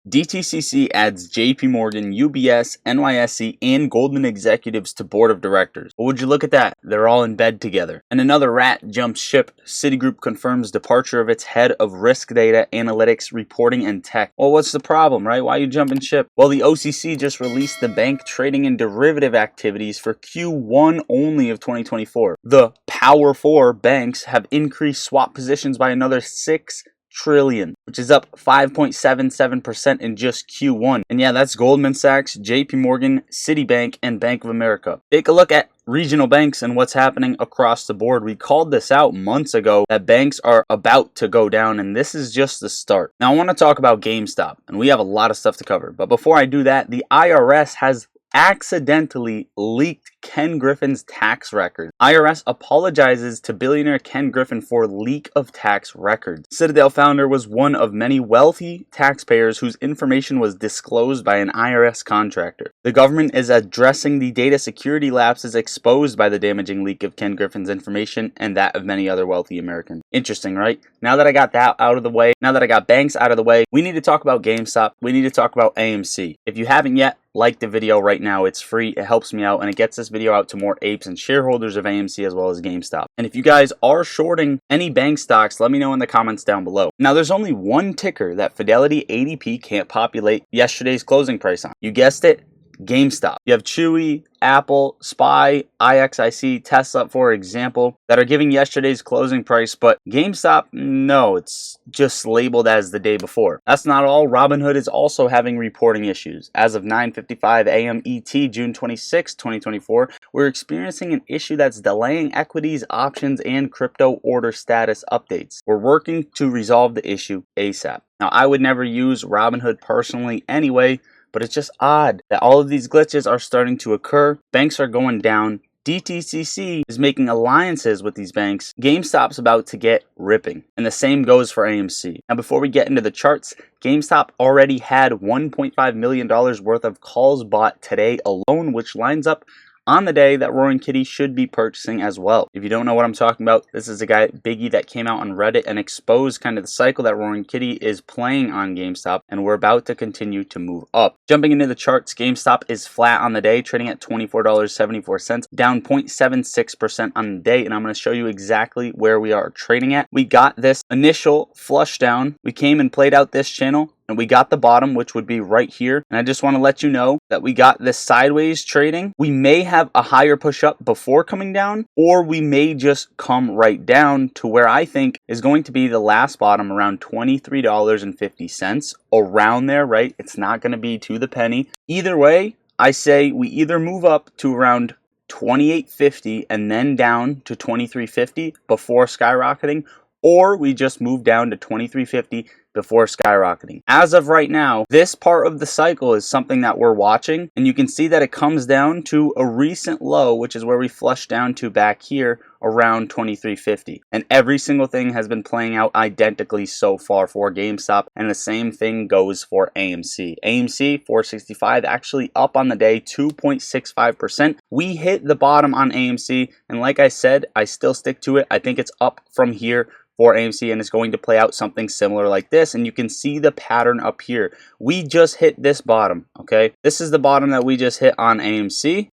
Dtcc adds JP Morgan, UBS, NYSE, and Goldman executives to board of directors. But would you look at that? They're all in bed together. And another rat jumps ship. Citigroup confirms departure of its head of risk data, analytics, reporting, and tech. Well, what's the problem, right? Why are you jumping ship? Well, the OCC just released the bank trading and derivative activities for Q1 only of 2024. The Power 4 banks have increased swap positions by another 6 trillion, which is up 5.77% in just Q1. And yeah, that's Goldman Sachs, JP Morgan, Citibank, and Bank of America. Take a look at regional banks and what's happening across the board. We called this out months ago that banks are about to go down, and this is just the start. Now I want to talk about GameStop, and we have a lot of stuff to cover. But before I do that, the IRS has accidentally leaked Ken Griffin's tax record. IRS apologizes to billionaire Ken Griffin for leak of tax records. Citadel founder was one of many wealthy taxpayers whose information was disclosed by an IRS contractor. The government is addressing the data security lapses exposed by the damaging leak of Ken Griffin's information and that of many other wealthy Americans. Interesting, right? Now that I got that out of the way, now that I got banks out of the way, we need to talk about GameStop. We need to talk about AMC. If you haven't yet, like the video right now. It's free, it helps me out, and it gets this video out to more apes and shareholders of AMC as well as GameStop. And if you guys are shorting any bank stocks, let me know in the comments down below. Now there's only one ticker that Fidelity ADP can't populate yesterday's closing price on. You guessed it, GameStop. You have Chewy, Apple, SPY, IXIC, Tesla, for example, that are giving yesterday's closing price, but GameStop, no, it's just labeled as the day before. That's not all. Robinhood is also having reporting issues. As of 9:55 a.m. ET, June 26, 2024, we're experiencing an issue that's delaying equities, options, and crypto order status updates. We're working to resolve the issue ASAP. Now, I would never use Robinhood personally anyway, but it's just odd that all of these glitches are starting to occur. Banks are going down. Dtcc is making alliances with these banks. GameStop's about to get ripping. And the same goes for AMC. Now, before we get into the charts, GameStop already had $1.5 million worth of calls bought today alone, which lines up on the day that Roaring Kitty should be purchasing as well. If you don't know what I'm talking about, this is a guy, Biggie, that came out on Reddit and exposed kind of the cycle that Roaring Kitty is playing on GameStop, and we're about to continue to move up. Jumping into the charts, GameStop is flat on the day, trading at $24.74, down 0.76% on the day, and I'm going to show you exactly where we are trading at. We got this initial flush down. We came and played out this channel, and we got the bottom, which would be right here. And I just want to let you know that we got this sideways trading. We may have a higher push up before coming down, or we may just come right down to where I think is going to be the last bottom, around $23.50, around there, right? It's not going to be to the penny. Either way, I say we either move up to around $28.50 and then down to $23.50 before skyrocketing, or we just move down to $23.50 before skyrocketing. As of right now, this part of the cycle is something that we're watching, and you can see that it comes down to a recent low, which is where we flushed down to back here around $23.50. And every single thing has been playing out identically so far for GameStop, and the same thing goes for AMC. AMC 465 actually up on the day 2.65%. We hit the bottom on AMC, and like I said, I still stick to it. I think it's up from here for AMC, and it's going to play out something similar like this, and you can see the pattern up here. We just hit this bottom, okay? This is the bottom that we just hit on AMC,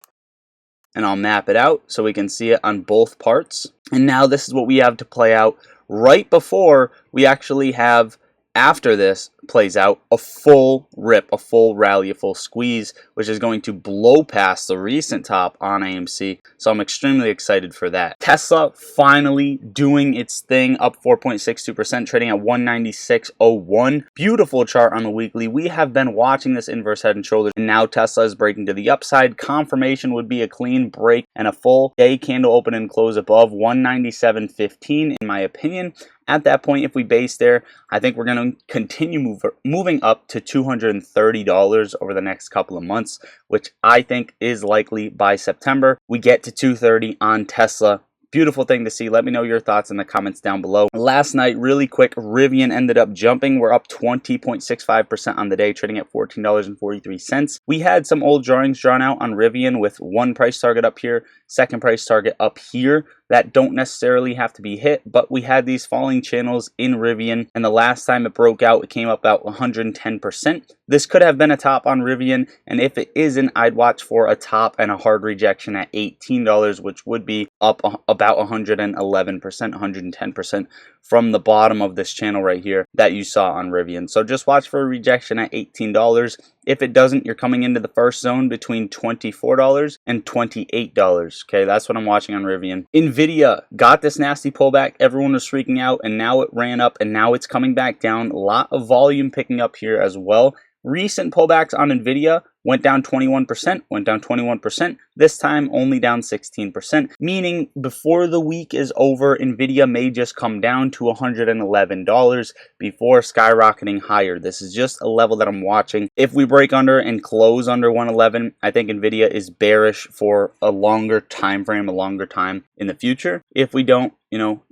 and I'll map it out so we can see it on both parts. And now this is what we have to play out right before we actually have, after this plays out, a full rip, a full rally, a full squeeze, which is going to blow past the recent top on AMC. So I'm extremely excited for that. Tesla finally doing its thing, up 4.62%, trading at 196.01. Beautiful chart on the weekly. We have been watching this inverse head and shoulders, and now Tesla is breaking to the upside. Confirmation would be a clean break and a full day candle open and close above 197.15 in my opinion. At that point, if we base there, I think we're going to continue moving up to $230 over the next couple of months, which I think is likely by September. We get to $230 on Tesla beautiful thing to see. Let me know your thoughts in the comments down below. Last night, really quick, Rivian ended up jumping. We're up 20.65% on the day, trading at $14.43. We had some old drawings drawn out on Rivian with one price target up here, second price target up here, that don't necessarily have to be hit, but we had these falling channels in Rivian, and the last time it broke out, it came up about 110%. This could have been a top on Rivian, and if it isn't, I'd watch for a top and a hard rejection at $18, which would be up about 111%, 110% from the bottom of this channel right here that you saw on Rivian. So just watch for a rejection at $18. If it doesn't, you're coming into the first zone between $24 and $28. Okay, that's what I'm watching on Rivian. Nvidia got this nasty pullback. Everyone was freaking out, and now it ran up, and now it's coming back down. A lot of volume picking up here as well. Recent pullbacks on Nvidia went down 21%, went down 21%. This time only down 16%, meaning before the week is over, Nvidia may just come down to $111 before skyrocketing higher. This is just a level that I'm watching. If we break under and close under 111, I think Nvidia is bearish for a longer time frame, a longer time in the future. If we don't,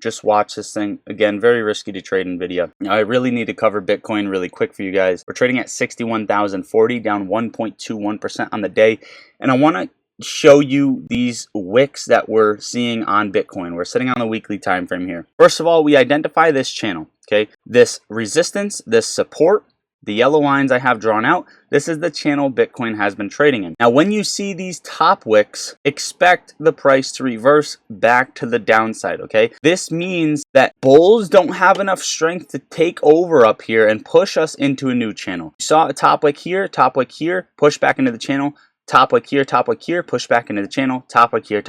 just watch this thing. Again, very risky to trade Nvidia. Now, I really need to cover Bitcoin really quick for you guys. We're trading at 61,040, down 1.21% on the day. And I want to show you these wicks that we're seeing on Bitcoin. We're sitting on the weekly time frame here. First of all, we identify this channel, okay? This resistance, this support, the yellow lines I have drawn out, this is the channel Bitcoin has been trading in. Now, when you see these top wicks, expect the price to reverse back to the downside, okay? This means that bulls don't have enough strength to take over up here and push us into a new channel. You saw a top wick here, push back into the channel, top wick here, push back into the channel, top wick here,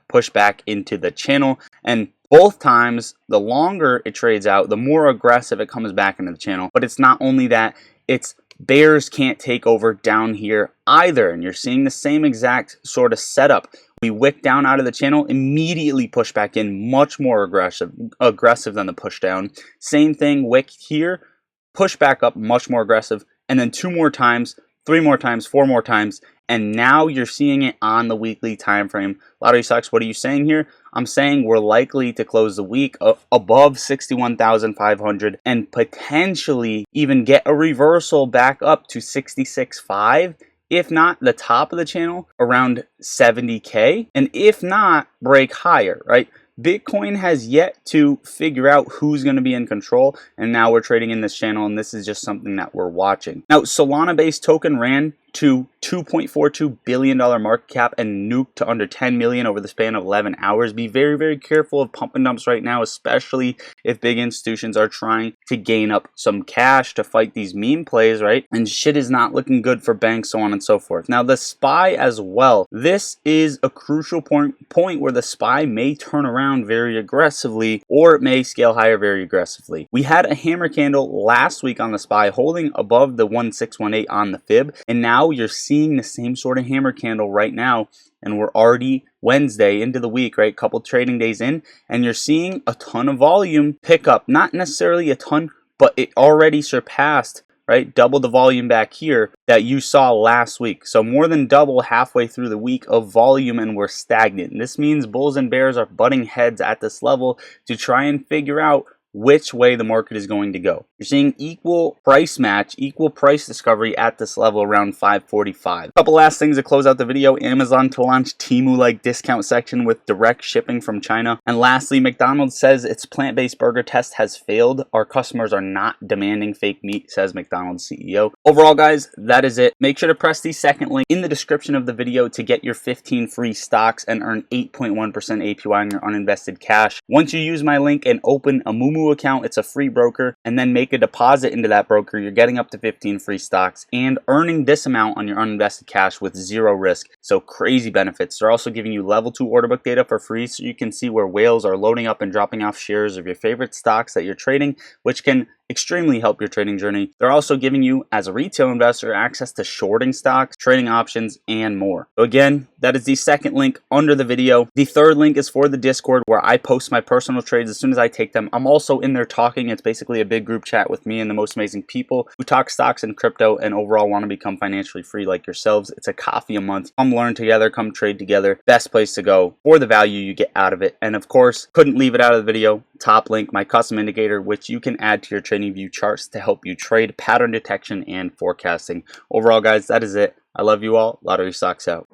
push back into the channel. And both times, the longer it trades out, the more aggressive it comes back into the channel. But it's not only that, it's bears can't take over down here either. And you're seeing the same exact sort of setup. We wick down out of the channel, immediately push back in, much more aggressive than the push down. Same thing, wick here, push back up, much more aggressive. And then 2 more times, 3 more times, 4 more times, and now you're seeing it on the weekly time frame. Lottery Sucks, what are you saying here? I'm saying we're likely to close the week above 61,500 and potentially even get a reversal back up to 66.5. If not, the top of the channel around 70K, and if not, break higher, right? Bitcoin has yet to figure out who's going to be in control, and now we're trading in this channel, and this is just something that we're watching. Now, Solana-based token ran to $2.42 billion market cap and nuked to under 10 million over the span of 11 hours. Be very, very careful of pump and dumps right now, especially if big institutions are trying to gain up some cash to fight these meme plays, right? And shit is not looking good for banks, so on and so forth. Now, the SPY as well. This is a crucial point where the SPY may turn around very aggressively, or it may scale higher very aggressively. We had a hammer candle last week on the SPY holding above the 1618 on the fib, and now you're seeing the same sort of hammer candle right now, and we're already Wednesday into the week, right? Couple trading days in, and you're seeing a ton of volume pick up. Not necessarily a ton, but it already surpassed, right? Double the volume back here that you saw last week. So more than double halfway through the week of volume, and we're stagnant. This means bulls and bears are butting heads at this level to try and figure out which way the market is going to go. You're seeing equal price match, equal price discovery at this level around 545. A couple last things to close out the video. Amazon to launch Temu-like discount section with direct shipping from China. And lastly, McDonald's says its plant-based burger test has failed. Our customers are not demanding fake meat, says McDonald's CEO. Overall, guys, that is it. Make sure to press the second link in the description of the video to get your 15 free stocks and earn 8.1% APY on your uninvested cash. Once you use my link and open a Moomoo account, it's a free broker, and then make a deposit into that broker, you're getting up to 15 free stocks and earning this amount on your uninvested cash with 0 risk. So crazy benefits. They're also giving you level 2 order book data for free, so you can see where whales are loading up and dropping off shares of your favorite stocks that you're trading, which can extremely help your trading journey. They're also giving you, as a retail investor, access to shorting stocks, trading options, and more. So again, that is the second link under the video. The third link is for the Discord, where I post my personal trades as soon as I take them. I'm also in there talking. It's basically a big group chat with me and the most amazing people who talk stocks and crypto and overall want to become financially free like yourselves. It's a coffee a month. Come learn together, come trade together. Best place to go for the value you get out of it. And of course, couldn't leave it out of the video. Top link, my custom indicator, which you can add to your trading view charts to help you trade, pattern detection, and forecasting. Overall, guys, that is it. I love you all. Lottery Stocks out.